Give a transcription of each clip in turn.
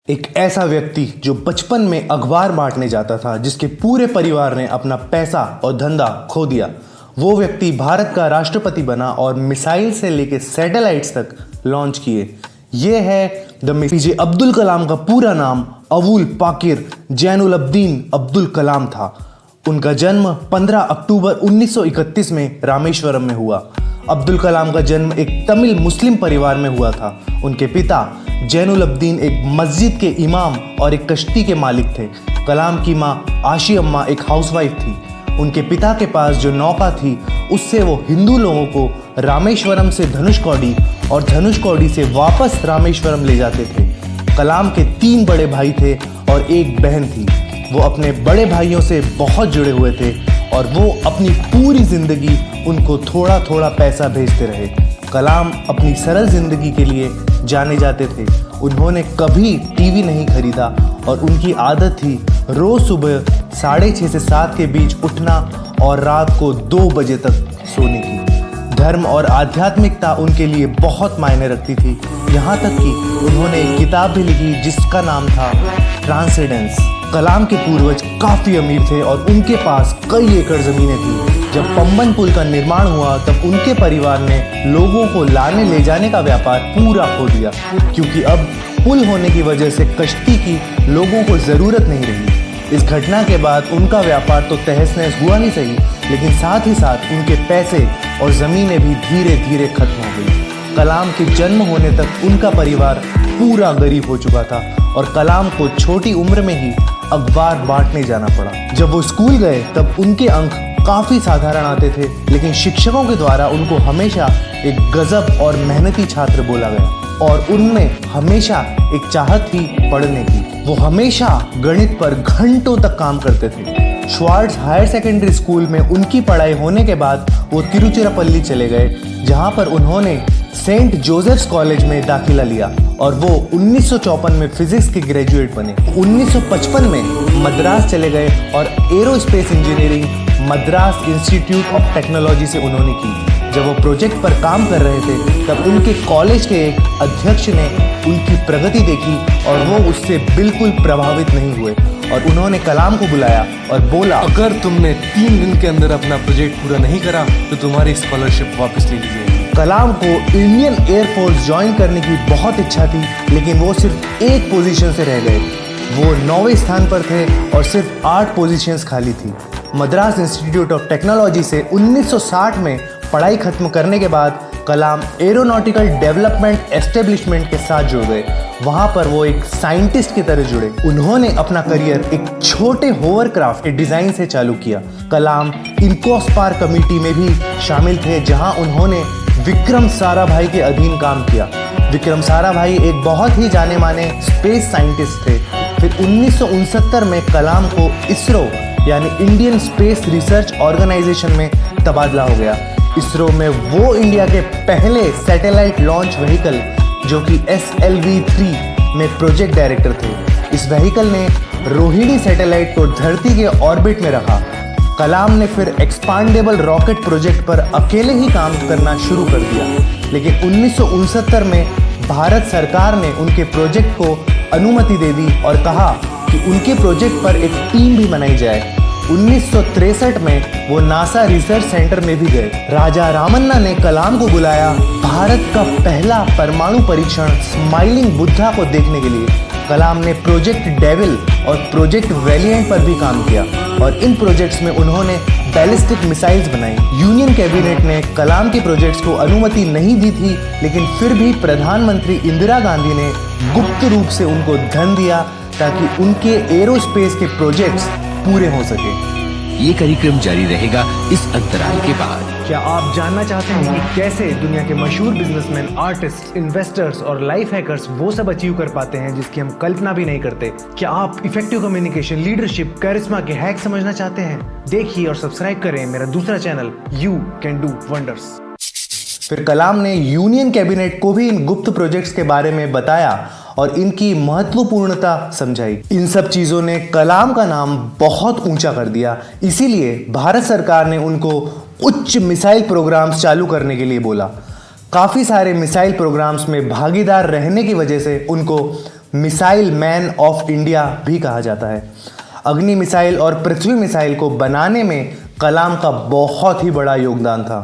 एक ऐसा व्यक्ति जो बचपन में अखबार बांटने जाता था, जिसके पूरे परिवार ने अपना पैसा और धंधा खो दिया, वो व्यक्ति भारत का राष्ट्रपति बना और मिसाइल से लेकर सैटेलाइट्स तक लॉन्च किए। ये है एपीजे अब्दुल कलाम का पूरा नाम अवुल पाकिर जैनुल अब्दीन अब्दुल कलाम था। उनका जन्म 15 अक्टूबर 1931 में रामेश्वरम में हुआ। अब्दुल कलाम का जन्म एक तमिल मुस्लिम परिवार में हुआ था। उनके पिता जैनुल अब्दीन एक मस्जिद के इमाम और एक कश्ती के मालिक थे। कलाम की माँ आशी अम्मा एक हाउसवाइफ थी। उनके पिता के पास जो नौका थी, उससे वो हिंदू लोगों को रामेश्वरम से धनुषकोडी और धनुषकोडी से वापस रामेश्वरम ले जाते थे। कलाम के 3 बड़े भाई थे और एक बहन थी। वो अपने बड़े भाइयों से बहुत जुड़े हुए थे और वो अपनी पूरी जिंदगी उनको थोड़ा थोड़ा पैसा भेजते रहे। कलाम अपनी सरल जिंदगी के लिए जाने जाते थे। उन्होंने कभी टीवी नहीं खरीदा और उनकी आदत थी रोज सुबह 6:30 से 7 के बीच उठना और रात को 2 बजे तक सोने की। धर्म और आध्यात्मिकता उनके लिए बहुत मायने रखती थी। यहाँ तक कि उन्होंने एक किताब भी लिखी जिसका नाम था ट्रांसेंडेंस। कलाम के पूर्वज काफ़ी अमीर थे और उनके पास कई एकड़ ज़मीनें थी। जब पंबन पुल का निर्माण हुआ तब उनके परिवार ने लोगों को लाने ले जाने का व्यापार पूरा खो दिया, क्योंकि अब पुल होने की वजह से कश्ती की लोगों को ज़रूरत नहीं रही। इस घटना के बाद उनका व्यापार तो तहस नहस हुआ नहीं सही, लेकिन साथ ही साथ उनके पैसे और ज़मीनें भी धीरे धीरे खत्म हो गई। कलाम के जन्म होने तक उनका परिवार पूरा गरीब हो चुका था और कलाम को छोटी उम्र में ही अखबार बांटने जाना पड़ा। जब वो स्कूल गए तब उनके अंक काफ़ी साधारण आते थे, लेकिन शिक्षकों के द्वारा उनको हमेशा एक गजब और मेहनती छात्र बोला गया और उनमें हमेशा एक चाहत थी पढ़ने की। वो हमेशा गणित पर घंटों तक काम करते थे। श्वार्ट्ज हायर सेकेंडरी स्कूल में उनकी पढ़ाई होने के बाद वो तिरुचिरापल्ली चले गए, जहाँ पर उन्होंने सेंट जोसेफ्स कॉलेज में दाखिला लिया और वो 1954 में फिजिक्स के ग्रेजुएट बने। 1955 में मद्रास चले गए और aerospace engineering Madras institute of technology से उन्होंने की। जब वो प्रोजेक्ट पर काम कर रहे थे तब उनके कॉलेज के एक अध्यक्ष ने उनकी प्रगति देखी और वो उससे बिल्कुल प्रभावित नहीं हुए और उन्होंने कलाम को बुलाया और बोला, अगर तुमने 3 दिन के अंदर अपना प्रोजेक्ट पूरा नहीं करा तो तुम्हारी स्कॉलरशिप वापस ले ली जाएगी। कलाम को इंडियन एयरफोर्स ज्वाइन करने की बहुत इच्छा थी, लेकिन वो सिर्फ एक पोजीशन से रह गए। वो 9वें स्थान पर थे और सिर्फ 8 पोजीशंस खाली थी। मद्रास इंस्टीट्यूट ऑफ टेक्नोलॉजी से 1960 में पढ़ाई खत्म करने के बाद कलाम एरोनॉटिकल डेवलपमेंट एस्टेब्लिशमेंट के साथ जुड़ गए। वहाँ पर वो एक साइंटिस्ट की तरह जुड़े। उन्होंने अपना करियर एक छोटे होवरक्राफ्ट के डिज़ाइन से चालू किया। कलाम इनकोस्पार कमेटी में भी शामिल थे, जहाँ उन्होंने विक्रम साराभाई के अधीन काम किया। विक्रम साराभाई एक बहुत ही जाने माने स्पेस साइंटिस्ट थे। फिर 1969 में कलाम को इसरो यानी इंडियन स्पेस रिसर्च ऑर्गेनाइजेशन में तबादला हो गया। इसरो में वो इंडिया के पहले सैटेलाइट लॉन्च व्हीकल जो कि SLV-3 में प्रोजेक्ट डायरेक्टर थे। इस व्हीकल ने रोहिणी सैटेलाइट को धरती के ऑर्बिट में रखा। कलाम ने फिर एक्सपांडेबल रॉकेट प्रोजेक्ट पर अकेले ही काम करना शुरू कर दिया, लेकिन 1969 में भारत सरकार ने उनके प्रोजेक्ट को अनुमति दे दी और कहा कि उनके प्रोजेक्ट पर एक टीम भी बनाई जाए। 1963 में वो नासा रिसर्च सेंटर में भी गए। राजा रामन्ना ने कलाम को बुलाया भारत का पहला परमाणु परीक्षण स्माइलिंग बुद्धा को देखने के लिए। कलाम ने प्रोजेक्ट डेविल और प्रोजेक्ट वैलिएंट पर भी काम किया और इन प्रोजेक्ट्स में उन्होंने बैलिस्टिक मिसाइल्स बनाई। यूनियन कैबिनेट ने कलाम के प्रोजेक्ट्स को अनुमति नहीं दी थी, लेकिन फिर भी प्रधानमंत्री इंदिरा गांधी ने गुप्त रूप से उनको धन दिया ताकि उनके एरोस्पेस के प्रोजेक्ट्स पूरे हो सके। ये कार्यक्रम जारी रहेगा इस अंतराल के बाद। क्या आप जानना चाहते हैं कि कैसे दुनिया के मशहूर बिजनेसमैन, आर्टिस्ट, इन्वेस्टर्स और लाइफ हैकर्स वो सब अचीव कर पाते हैं जिसकी हम कल्पना भी नहीं करते? क्या आप इफेक्टिव कम्युनिकेशन, लीडरशिप, कैरिस्मा के हैक समझना चाहते हैं? देखिए और सब्सक्राइब करें मेरा दूसरा channel you can do wonders. फिर कलाम ने यूनियन कैबिनेट को भी इन गुप्त प्रोजेक्ट्स के बारे में बताया और इनकी महत्वपूर्णता समझाई। इन सब चीज़ों ने कलाम का नाम बहुत ऊंचा कर दिया। इसीलिए भारत सरकार ने उनको उच्च मिसाइल प्रोग्राम्स चालू करने के लिए बोला। काफ़ी सारे मिसाइल प्रोग्राम्स में भागीदार रहने की वजह से उनको मिसाइल मैन ऑफ इंडिया भी कहा जाता है। अग्नि मिसाइल और पृथ्वी मिसाइल को बनाने में कलाम का बहुत ही बड़ा योगदान था।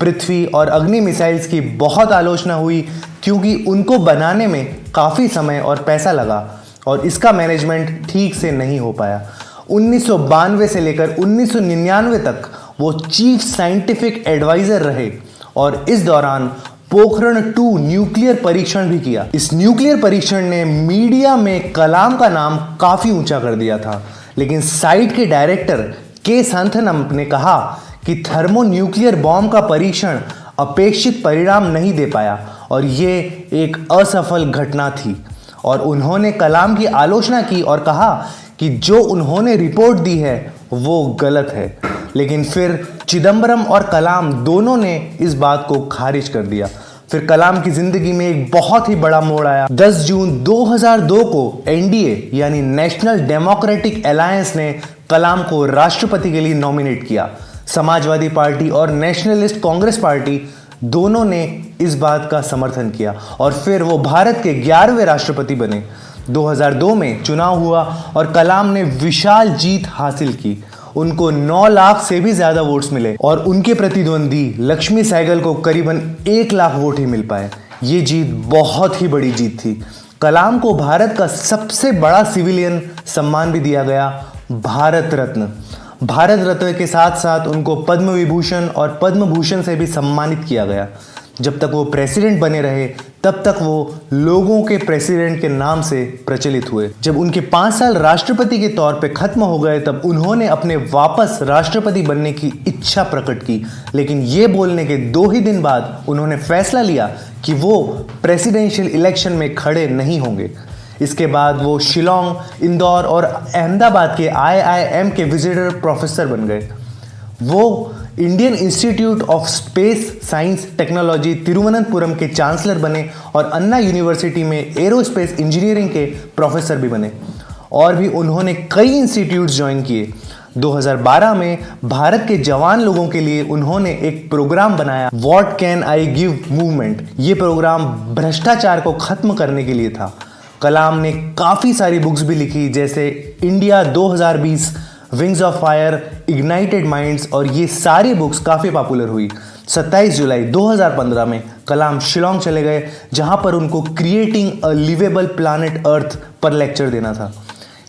पृथ्वी और अग्नि मिसाइल्स की बहुत आलोचना हुई क्योंकि उनको बनाने में काफ़ी समय और पैसा लगा और इसका मैनेजमेंट ठीक से नहीं हो पाया। 1992 से लेकर 1999 तक वो चीफ साइंटिफिक एडवाइजर रहे और इस दौरान पोखरण 2 न्यूक्लियर परीक्षण भी किया। इस न्यूक्लियर परीक्षण ने मीडिया में कलाम का नाम काफ़ी ऊंचा कर दिया था, लेकिन साइट के डायरेक्टर के संथनम ने कहा कि थर्मोन्यूक्लियर बॉम्ब का परीक्षण अपेक्षित परिणाम नहीं दे पाया और ये एक असफल घटना थी और उन्होंने कलाम की आलोचना की और कहा कि जो उन्होंने रिपोर्ट दी है वो गलत है। लेकिन फिर चिदम्बरम और कलाम दोनों ने इस बात को खारिज कर दिया। फिर कलाम की जिंदगी में एक बहुत ही बड़ा मोड़ आया। 10 जून 2002 को एनडीए यानी नेशनल डेमोक्रेटिक अलायंस ने कलाम को राष्ट्रपति के लिए नॉमिनेट किया। समाजवादी पार्टी और नेशनलिस्ट कांग्रेस पार्टी दोनों ने इस बात का समर्थन किया और फिर वो भारत के 11वें राष्ट्रपति बने। 2002 में चुनाव हुआ और कलाम ने विशाल जीत हासिल की। उनको 9 लाख से भी ज्यादा वोट्स मिले और उनके प्रतिद्वंदी लक्ष्मी सहगल को करीबन 1 लाख वोट ही मिल पाए। ये जीत बहुत ही बड़ी जीत थी। कलाम को भारत का सबसे बड़ा सिविलियन सम्मान भी दिया गया, भारत रत्न। भारत रत्न के साथ साथ उनको पद्म विभूषण और पद्म भूषण से भी सम्मानित किया गया। जब तक वो प्रेसिडेंट बने रहे तब तक वो लोगों के प्रेसिडेंट के नाम से प्रचलित हुए। जब उनके 5 साल राष्ट्रपति के तौर पे खत्म हो गए तब उन्होंने अपने वापस राष्ट्रपति बनने की इच्छा प्रकट की, लेकिन ये बोलने के 2 ही दिन बाद उन्होंने फैसला लिया कि वो प्रेसिडेंशियल इलेक्शन में खड़े नहीं होंगे। इसके बाद वो शिलोंग, इंदौर और अहमदाबाद के IIM के विजिटर प्रोफेसर बन गए। वो Indian institute of space science technology Thiruvananthapuram के चांसलर बने और अन्ना यूनिवर्सिटी में एरोस्पेस इंजीनियरिंग के प्रोफेसर भी बने और भी उन्होंने कई इंस्टीट्यूट्स ज्वाइन किए। 2012 में भारत के जवान लोगों के लिए उन्होंने एक प्रोग्राम बनाया, what can I give movement. ये प्रोग्राम भ्रष्टाचार को खत्म करने के लिए था। कलाम ने काफ़ी सारी बुक्स भी लिखी जैसे India 2020, wings of fire, ignited minds और ये सारी बुक्स काफ़ी पॉपुलर हुई। 27 जुलाई 2015 में कलाम शिलोंग चले गए जहां पर उनको क्रिएटिंग अ लिवेबल प्लानट अर्थ पर लेक्चर देना था।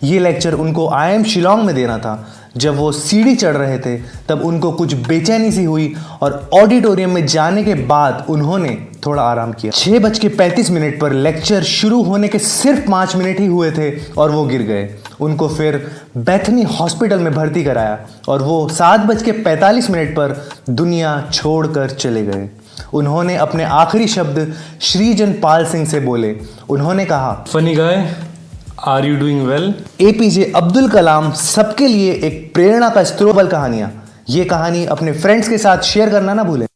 ये लेक्चर उनको IIM शिलोंग में देना था। जब वो सीढ़ी चढ़ रहे थे तब उनको कुछ बेचैनी सी हुई और ऑडिटोरियम में जाने के बाद उन्होंने थोड़ा आराम किया। 6:35 पर लेक्चर शुरू होने के सिर्फ 5 मिनट ही हुए थे और वो गिर गए। उनको फिर बैथनी हॉस्पिटल में भर्ती कराया और वो 7:45 पर दुनिया छोड़कर चले गए। उन्होंने अपने आखिरी शब्द श्रीजन पाल सिंह से बोले। उन्होंने कहा, funny guy, are you doing well? APJ Abdul Kalam सबके लिए एक प्रेरणा का स्रोत। कहानियां, ये कहानी अपने फ्रेंड्स के साथ शेयर करना ना भूलें।